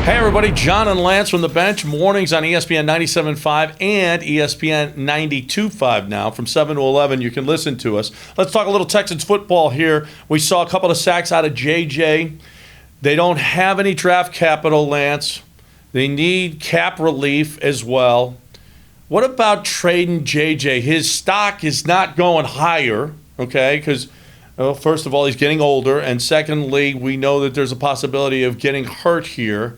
Hey everybody, John and Lance from the bench. Mornings on ESPN 97.5 and ESPN 92.5 now. From 7 to 11, you can listen to us. Let's talk a little Texans football here. We saw a couple of sacks out of JJ. They don't have any draft capital, Lance. They need cap relief as well. What about trading JJ? His stock is not going higher, okay, because first of all, he's getting older, and secondly, we know that there's a possibility of getting hurt here.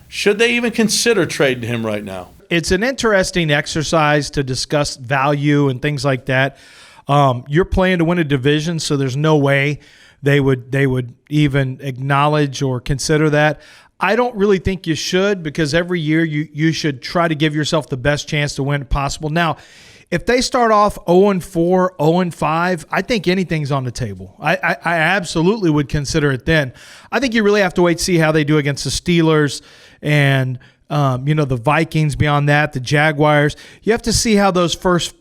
Should they even consider trading him right now? It's an interesting exercise to discuss value and things like that. You're playing to win a division, so there's no way they would even acknowledge or consider that. I don't really think you should, because every year you should try to give yourself the best chance to win possible. Now, if they start off 0-4, 0-5, I think anything's on the table. I absolutely would consider it then. I think you really have to wait to see how they do against the Steelers and the Vikings. Beyond that, the Jaguars. You have to see how those first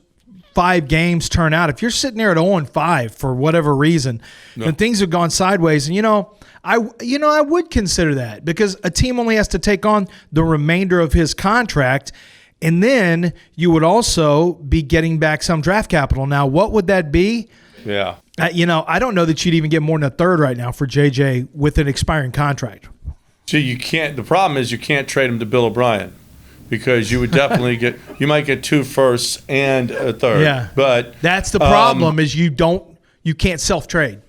5 games turn out. If you're sitting there at 0-5 for whatever reason, and things have gone sideways, and I would consider that, because a team only has to take on the remainder of his contract. And then you would also be getting back some draft capital. Now, what would that be? Yeah. I don't know that you'd even get more than a third right now for JJ with an expiring contract. So you can't. The problem is you can't trade him to Bill O'Brien, because you would definitely you might get 2 firsts and a third. Yeah. But that's the problem is you can't self-trade.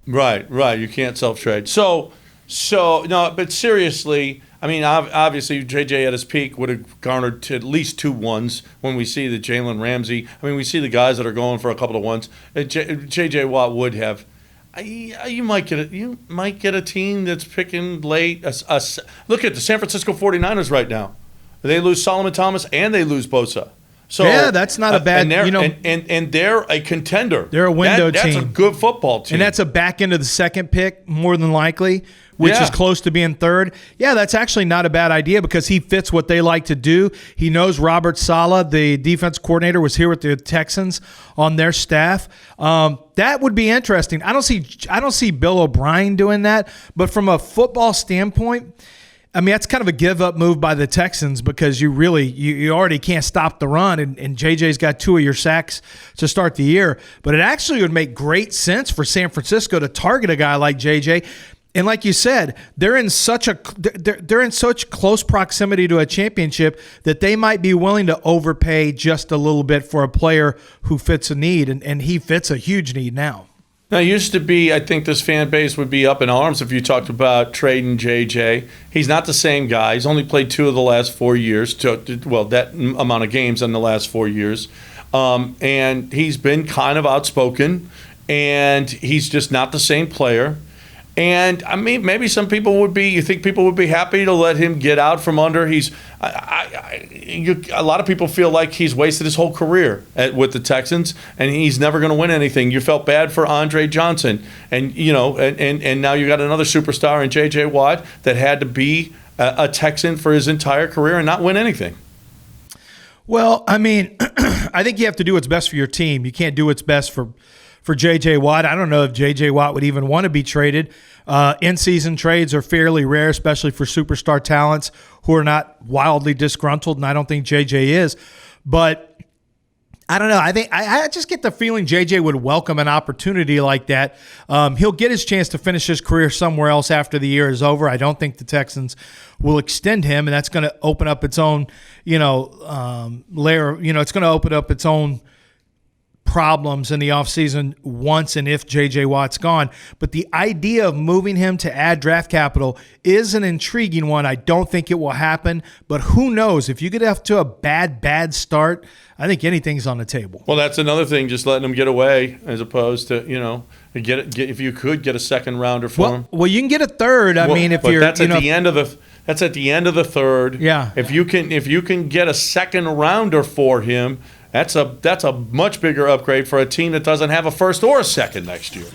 Right. You can't self-trade. So no, but seriously, I mean, obviously, JJ at his peak would have garnered to at least 2 1s when we see the Jalen Ramsey. I mean, we see the guys that are going for a couple of 1s. JJ Watt would have. You might get a team that's picking late. Look at the San Francisco 49ers right now. They lose Solomon Thomas and they lose Bosa. So yeah, that's not a bad. And they're a contender. They're a window team. That's a good football team. And that's a back end of the second pick, more than likely, which is close to being third. Yeah, that's actually not a bad idea, because he fits what they like to do. He knows Robert Saleh, the defense coordinator, was here with the Texans on their staff. That would be interesting. I don't see Bill O'Brien doing that, but from a football standpoint, I mean, that's kind of a give-up move by the Texans, because you already can't stop the run, and JJ's got 2 of your sacks to start the year. But it actually would make great sense for San Francisco to target a guy like JJ. And like you said, they're in such close proximity to a championship that they might be willing to overpay just a little bit for a player who fits a need, and he fits a huge need now. Now, it used to be, I think this fan base would be up in arms if you talked about trading JJ. He's not the same guy. He's only played 2 of the last 4 years, that amount of games in the last 4 years. And he's been kind of outspoken, and he's just not the same player. And I mean, maybe some people would be. You think people would be happy to let him get out from under? A lot of people feel like he's wasted his whole career with the Texans, and he's never going to win anything. You felt bad for Andre Johnson, and and now you got another superstar in J.J. Watt that had to be a Texan for his entire career and not win anything. Well, I mean, I think you have to do what's best for your team. You can't do what's best for J.J. Watt. I don't know if J.J. Watt would even want to be traded. In-season trades are fairly rare, especially for superstar talents who are not wildly disgruntled, and I don't think J.J. is. But I don't know. I just get the feeling J.J. would welcome an opportunity like that. He'll get his chance to finish his career somewhere else after the year is over. I don't think the Texans will extend him, and that's going to open up its own, layer. It's going to open up its own problems in the offseason once and if J.J. Watt's gone. But the idea of moving him to add draft capital is an intriguing one. I don't think it will happen, but who knows? If you get off to a bad start, I think anything's on the table. Well, that's another thing, just letting him get away as opposed to, if you could get a second rounder for him. Well, you can get a third. I mean, if you're that's at the end of the third. Yeah. If you can get a second rounder for him, that's a much bigger upgrade for a team that doesn't have a first or a second next year.